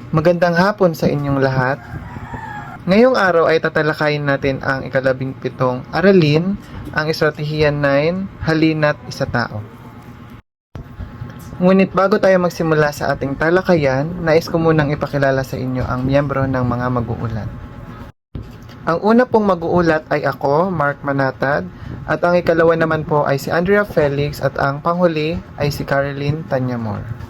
Magandang hapon sa inyong lahat. Ngayong araw ay tatalakayin natin ang ika-17 aralin, ang Estratehiya 9, Halina't Isa Tao. Ngunit bago tayo magsimula sa ating talakayan, nais ko munang ipakilala sa inyo ang miyembro ng mga mag-uulat. Ang una pong mag-uulat ay ako, Mark Manatad, at ang ikalawa naman po ay si Andrea Felix at ang panghuli ay si Caroline Tanyamor.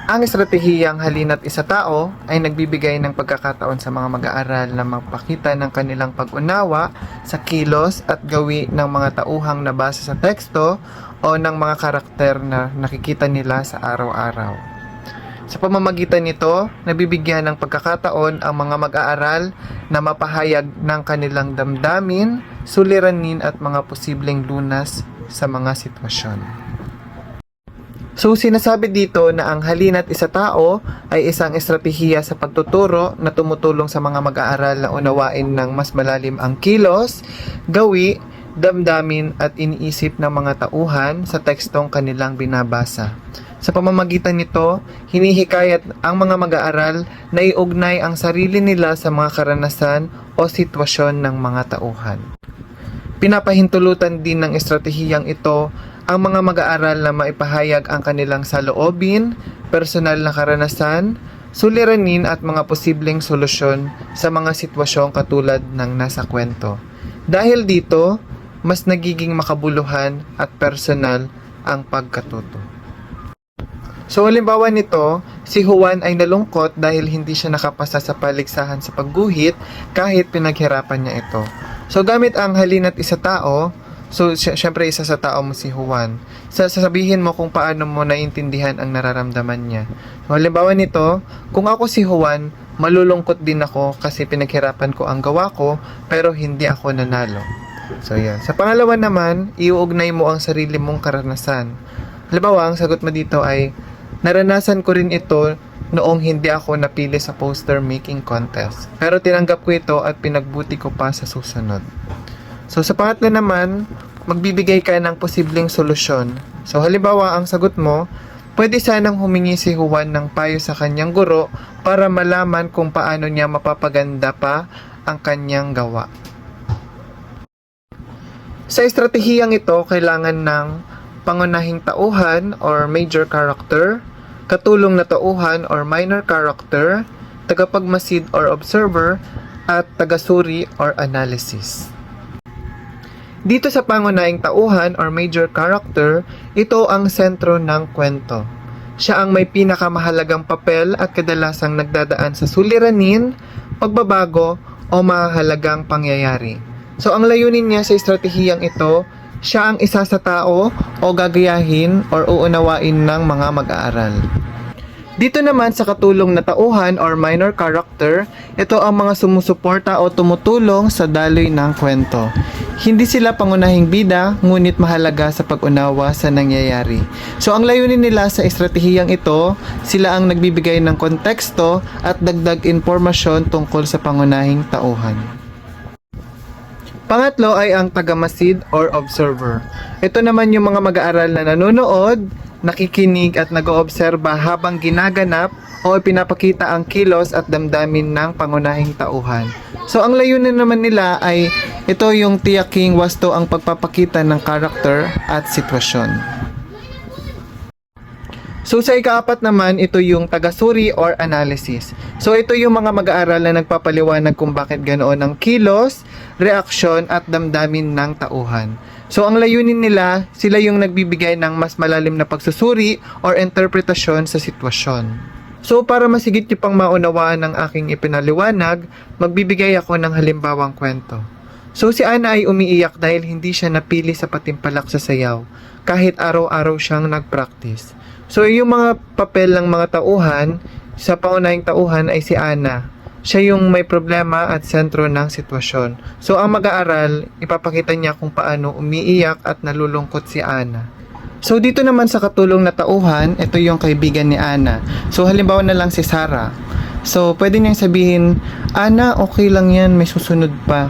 Ang estratehiyang Halina't Isa Tao ay nagbibigay ng pagkakataon sa mga mag-aaral na magpakita ng kanilang pag-unawa sa kilos at gawi ng mga tauhang nabasa sa teksto o ng mga karakter na nakikita nila sa araw-araw. Sa pamamagitan nito, nabibigyan ng pagkakataon ang mga mag-aaral na mapahayag ng kanilang damdamin, suliranin at mga posibleng lunas sa mga sitwasyon. So, sinasabi dito na ang Halina't Isa Tao ay isang estratehiya sa pagtuturo na tumutulong sa mga mag-aaral na unawain ng mas malalim ang kilos, gawi, damdamin at iniisip ng mga tauhan sa tekstong kanilang binabasa. Sa pamamagitan nito, hinihikayat ang mga mag-aaral na iugnay ang sarili nila sa mga karanasan o sitwasyon ng mga tauhan. Pinapahintulutan din ng estratehiyang ito ang mga mag-aaral na maipahayag ang kanilang saloobin, personal na karanasan, suliranin at mga posibleng solusyon sa mga sitwasyong katulad ng nasa kwento. Dahil dito, mas nagiging makabuluhan at personal ang pagkatuto. So, halimbawa nito, si Juan ay nalungkot dahil hindi siya nakapasa sa paligsahan sa pagguhit kahit pinaghirapan niya ito. So, gamit ang Halina't Isa Tao, so, syempre isa sa tao mo si Juan. Sasabihin mo kung paano mo naiintindihan ang nararamdaman niya. So, halimbawa nito, kung ako si Juan, malulungkot din ako kasi pinaghirapan ko ang gawa ko, pero hindi ako nanalo. So, yan. Sa pangalawa naman, iuugnay mo ang sarili mong karanasan. Halimbawa, ang sagot mo dito ay, naranasan ko rin ito noong hindi ako napili sa poster making contest. Pero tinanggap ko ito at pinagbuti ko pa sa susunod. So, sa pangatlo naman, magbibigay ka ng posibleng solusyon. So, halimbawa, ang sagot mo, pwede sanang humingi si Juan ng payo sa kanyang guro para malaman kung paano niya mapapaganda pa ang kanyang gawa. Sa estratehiyang ito, kailangan ng pangunahing tauhan or major character, katulong na tauhan or minor character, tagapagmasid or observer, at tagasuri or analysis. Dito sa pangunahing tauhan or major character, ito ang sentro ng kwento. Siya ang may pinakamahalagang papel at kadalasang nagdadaan sa suliranin, pagbabago o mahalagang pangyayari. So ang layunin niya sa estratehiyang ito, siya ang isa sa tao o gagayahin or uunawain ng mga mag-aaral. Dito naman sa katulong na tauhan or minor character, ito ang mga sumusuporta o tumutulong sa daloy ng kwento. Hindi sila pangunahing bida, ngunit mahalaga sa pag-unawa sa nangyayari. So ang layunin nila sa estratehiyang ito, sila ang nagbibigay ng konteksto at dagdag impormasyon tungkol sa pangunahing tauhan. Pangatlo ay ang tagamasid or observer. Ito naman yung mga mag-aaral na nanonood, nakikinig at nag-oobserba habang ginaganap o pinapakita ang kilos at damdamin ng pangunahing tauhan. So ang layunin naman nila ay ito yung tiyaking wasto ang pagpapakita ng karakter at sitwasyon. So sa ikaapat naman, ito yung tagasuri or analysis. So ito yung mga mag-aaral na nagpapaliwanag kung bakit ganoon ang kilos, reaksyon at damdamin ng tauhan. So ang layunin nila, sila yung nagbibigay ng mas malalim na pagsusuri or interpretasyon sa sitwasyon. So para masigit niyo pang maunawaan ng aking ipinaliwanag, magbibigay ako ng halimbawang kwento. So si Ana ay umiiyak dahil hindi siya napili sa patimpalak sa sayaw, kahit araw-araw siyang nag-practice. So yung mga papel ng mga tauhan, sa paunahing tauhan ay si Ana. Siya yung may problema at sentro ng sitwasyon. So ang mag-aaral, ipapakita niya kung paano umiiyak at nalulungkot si Ana. So dito naman sa katulong na tauhan, ito yung kaibigan ni Ana. So halimbawa na lang si Sarah. So pwede niyang sabihin, Ana, okay lang yan, may susunod pa.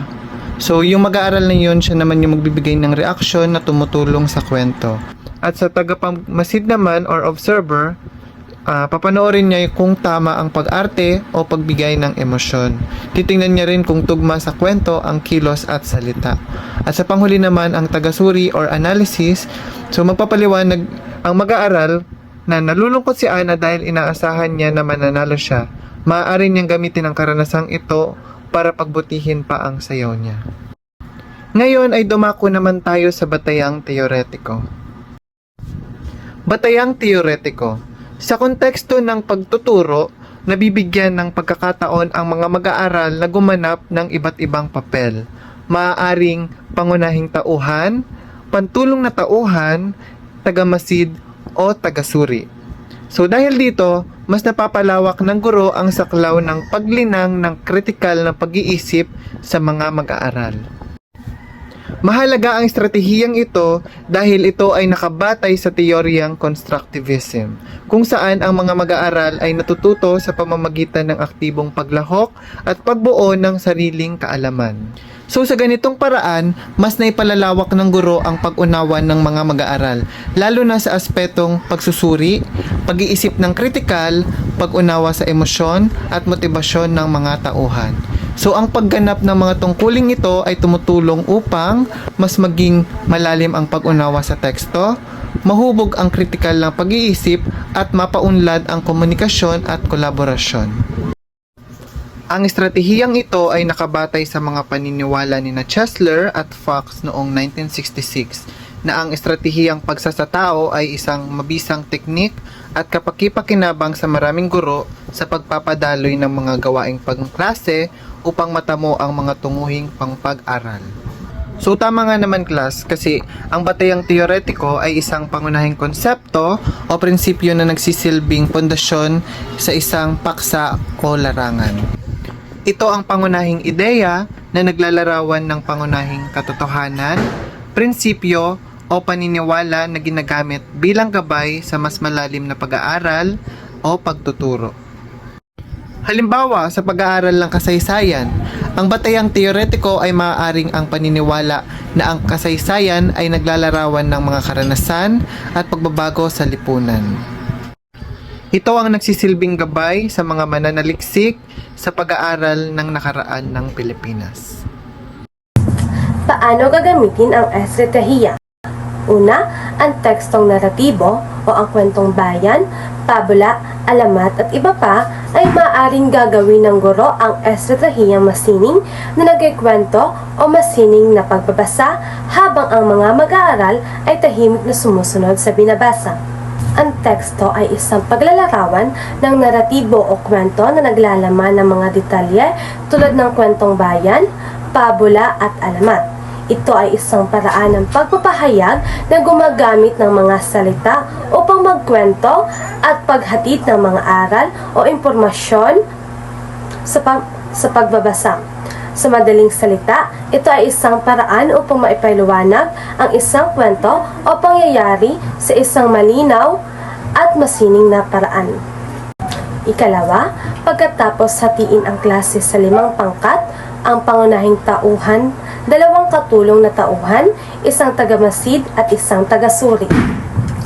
So yung mag-aaral na yun, siya naman yung magbibigay ng reaksyon na tumutulong sa kwento. At sa tagapamasid naman or observer, Papanoorin niya kung tama ang pag-arte o pagbigay ng emosyon. Titingnan niya rin kung tugma sa kwento ang kilos at salita. At sa panghuli naman ang tagasuri or analysis. So magpapaliwanag ang mag-aaral na nalulungkot si Ana dahil inaasahan niya na mananalo siya. Maaari niyang gamitin ang karanasang ito para pagbutihin pa ang sayaw niya. Ngayon ay dumako naman tayo sa batayang teoretiko. Batayang teoretiko. Sa konteksto ng pagtuturo, nabibigyan ng pagkakataon ang mga mag-aaral na gumanap ng iba't ibang papel. Maaaring pangunahing tauhan, pantulong na tauhan, tagamasid, o tagasuri. So dahil dito, mas napapalawak ng guro ang saklaw ng paglinang ng kritikal na pag-iisip sa mga mag-aaral. Mahalaga ang estratehiyang ito dahil ito ay nakabatay sa teoryang constructivism, kung saan ang mga mag-aaral ay natututo sa pamamagitan ng aktibong paglahok at pagbuo ng sariling kaalaman. So sa ganitong paraan, mas naipalalawak ng guro ang pag-unawa ng mga mag-aaral, lalo na sa aspetong pagsusuri, pag-iisip ng kritikal, pag-unawa sa emosyon at motibasyon ng mga tauhan. So ang pagganap ng mga tungkuling ito ay tumutulong upang mas maging malalim ang pag-unawa sa teksto, mahubog ang kritikal ng pag-iisip at mapaunlad ang komunikasyon at kolaborasyon. Ang estratehiyang ito ay nakabatay sa mga paniniwala ni Chesler at Fox noong 1966 na ang estratehiyang pagsasatao ay isang mabisang teknik at kapakipakinabang sa maraming guro sa pagpapadaloy ng mga gawaing pangklase upang matamo ang mga tunguhing pangpag-aral. So tama nga naman class, kasi ang batayang teoretiko ay isang pangunahing konsepto o prinsipyo na nagsisilbing pundasyon sa isang paksa o larangan. Ito ang pangunahing ideya na naglalarawan ng pangunahing katotohanan, prinsipyo o paniniwala na ginagamit bilang gabay sa mas malalim na pag-aaral o pagtuturo. Halimbawa, sa pag-aaral ng kasaysayan, ang batayang teoretiko ay maaaring ang paniniwala na ang kasaysayan ay naglalarawan ng mga karanasan at pagbabago sa lipunan. Ito ang nagsisilbing gabay sa mga mananaliksik sa pag-aaral ng nakaraan ng Pilipinas. Paano gagamitin ang estratehiya? Una, ang tekstong naratibo o ang kwentong bayan, pabula, alamat at iba pa ay maaaring gagawin ng guro ang estratehiyang masining na nagkikwento o masining na pagbabasa habang ang mga mag-aaral ay tahimik na sumusunod sa binabasa. Ang teksto ay isang paglalarawan ng naratibo o kwento na naglalaman ng mga detalye tulad ng kwentong bayan, pabula at alamat. Ito ay isang paraan ng pagpapahayag na gumagamit ng mga salita upang magkwento at paghatid ng mga aral o impormasyon sa pagbabasa. Sa madaling salita, ito ay isang paraan upang maipaliwanag ang isang kwento o pangyayari sa isang malinaw at masining na paraan. Ikalawa, pagkatapos hatiin ang klase sa 5 pangkat, ang pangunahing tauhan, 2 katulong na tauhan, isang tagamasid at isang tagasuri.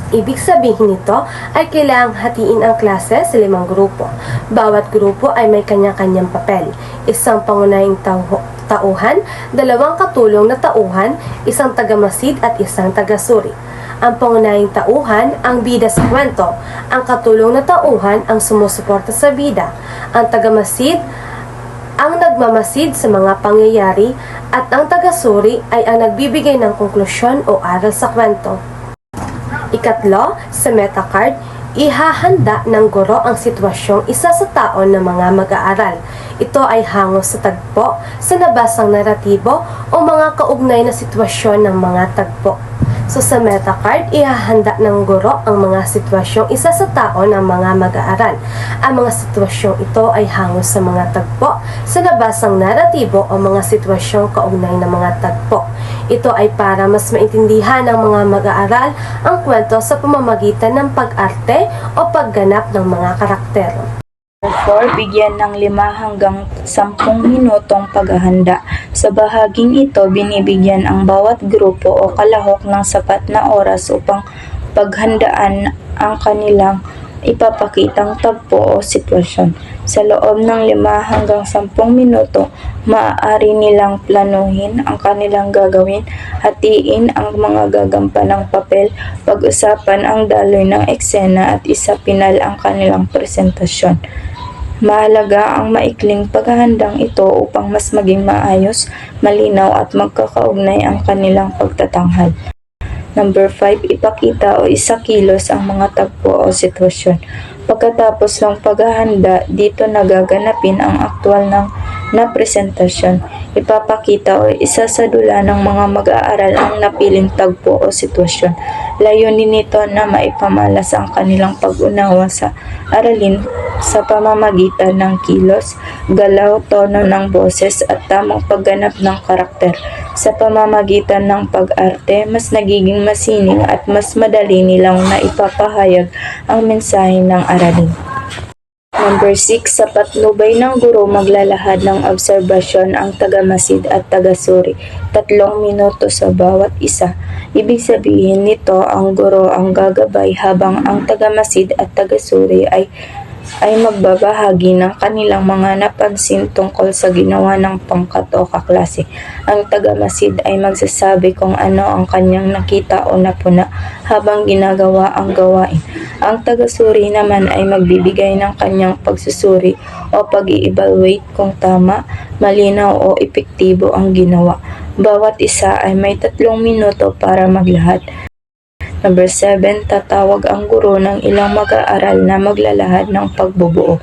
Ibig sabihin nito ay kailangang hatiin ang klase sa 5 grupo. Bawat grupo ay may kanya-kanyang papel. Isang pangunahing tauhan, 2 katulong na tauhan, isang tagamasid at isang tagasuri. Ang pangunahing tauhan ang bida sa kwento. Ang katulong na tauhan ang sumusuporta sa bida. Ang tagamasid ang nagmamasid sa mga pangyayari at ang tagasuri ay ang nagbibigay ng konklusyon o aral sa kwento. Ikatlo, sa metacard, ihahanda ng guro ang sitwasyong isa sa taon ng mga mag-aaral. Ito ay hango sa tagpo, sa nabasang naratibo o mga kaugnay na sitwasyon ng mga tagpo. So sa metacard, ihahanda ng guro ang mga sitwasyong isa sa tao ng mga mag-aaral. Ang mga sitwasyong ito ay hango sa mga tagpo, sa nabasang naratibo o mga sitwasyong kaugnay ng mga tagpo. Ito ay para mas maintindihan ng mga mag-aaral ang kwento sa pamamagitan ng pag-arte o pagganap ng mga karakter. 4. Bigyan ng 5 hanggang 10 minutong paghahanda. Sa bahaging ito, binibigyan ang bawat grupo o kalahok ng sapat na oras upang paghandaan ang kanilang ipapakitang tagpo o sitwasyon. Sa loob ng 5 hanggang 10 minuto, maaari nilang planuhin ang kanilang gagawin, hatiin ang mga gagampanang papel, pag-usapan ang daloy ng eksena at isapinal ang kanilang presentasyon. Mahalaga ang maikling paghahandang ito upang mas maging maayos, malinaw at magkakaugnay ang kanilang pagtatanghal. Number 5, ipakita o isakilos ang mga tagpo o sitwasyon. Pagkatapos ng paghahanda, dito nagaganapin ang aktwal na presentasyon. Ipapakita o isasadula ng mga mag-aaral ang napiling tagpo o sitwasyon. Layunin nito na maipamalas ang kanilang pag-unawa sa aralin sa pamamagitan ng kilos, galaw, tono ng boses at tamang pagganap ng karakter. Sa pamamagitan ng pag-arte, mas nagiging masining at mas madali nilang naipapahayag ang mensahe ng aralin. Number 6, sa patnubay ng guro maglalahad ng obserbasyon ang tagamasid at tagasuri, 3 minuto sa bawat isa. Ibig sabihin nito, ang guro ang gagabay habang ang tagamasid at tagasuri ay magbabahagi ng kanilang mga napansin tungkol sa ginawa ng pangkat o kaklase. Ang tagamasid ay magsasabi kung ano ang kanyang nakita o napuna habang ginagawa ang gawain. Ang tagasuri naman ay magbibigay ng kanyang pagsusuri o pag-i-evaluate kung tama, malinaw o epektibo ang ginawa. Bawat isa ay may 3 minuto para maglahad. Number 7, tatawag ang guro ng ilang mag-aaral na maglalahad ng pagbubuo.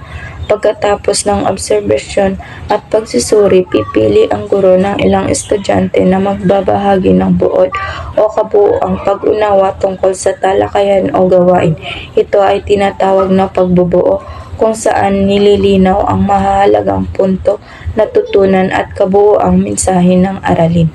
Pagkatapos ng obserbasyon at pagsusuri, pipili ang guro ng ilang estudyante na magbabahagi ng buod o kabuuang pag-unawa tungkol sa talakayan o gawain. Ito ay tinatawag na pagbubuo, kung saan nililinaw ang mahahalagang punto, natutunan at kabuuang mensahe ng aralin.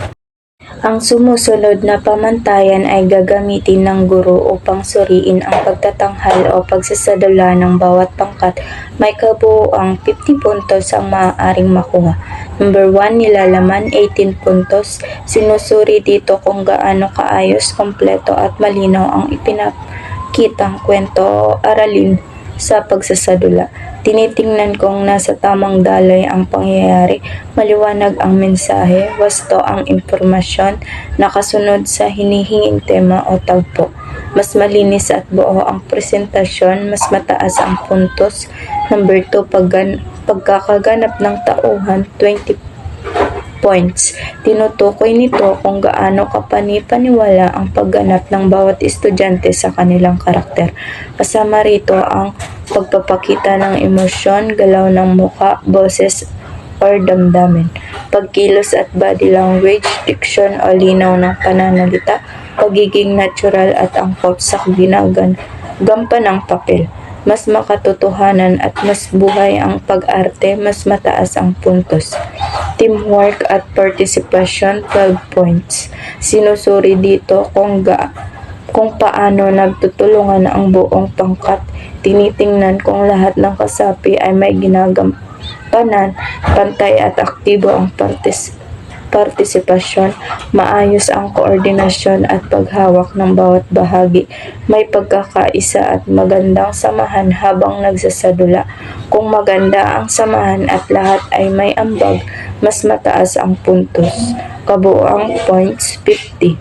Ang sumusunod na pamantayan ay gagamitin ng guro upang suriin ang pagtatanghal o pagsasadula ng bawat pangkat. May kabuuang 50 puntos ang maaaring makuha. Number 1, nilalaman 18 puntos. Sinusuri dito kung gaano kaayos, kompleto at malinaw ang ipinakitang kwento o aralin sa pagsasadula. Tinitingnan kung nasa tamang daloy ang pangyayari, maliwanag ang mensahe, wasto ang impormasyon, nakasunod sa hinihinging tema o tagpo. Mas malinis at buo ang presentasyon, mas mataas ang puntos. Number 2, pagkakaganap ng tauhan, 20 points. Tinutukoy nito kung gaano kapani-paniwala ang pagganap ng bawat estudyante sa kanilang karakter. Kasama rito ang pagpapakita ng emosyon, galaw ng muka, boses, or damdamin, pagkilos at body language, diction o linaw ng pananalita, pagiging natural at angkop sa ginagampan ng papel. Mas makatotohanan at mas buhay ang pag-arte, mas mataas ang puntos. Teamwork at participation, 12 points. Sinusuri dito kung paano nagtutulungan ang buong pangkat. Tinitingnan kung lahat ng kasapi ay may ginagampanan, pantay at aktibo ang partisipasyon, maayos ang koordinasyon at paghawak ng bawat bahagi, may pagkakaisa at magandang samahan habang nagsasadula. Kung maganda ang samahan at lahat ay may ambag, mas mataas ang puntos. Kabuuang points, 50.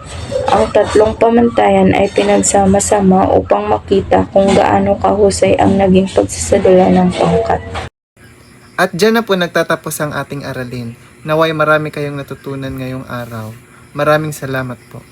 Ang 3 pamantayan ay pinagsama-sama upang makita kung gaano kahusay ang naging pagsasadula ng pangkat. At dyan na po nagtatapos ang ating aralin. Naway marami kayong natutunan ngayong araw. Maraming salamat po.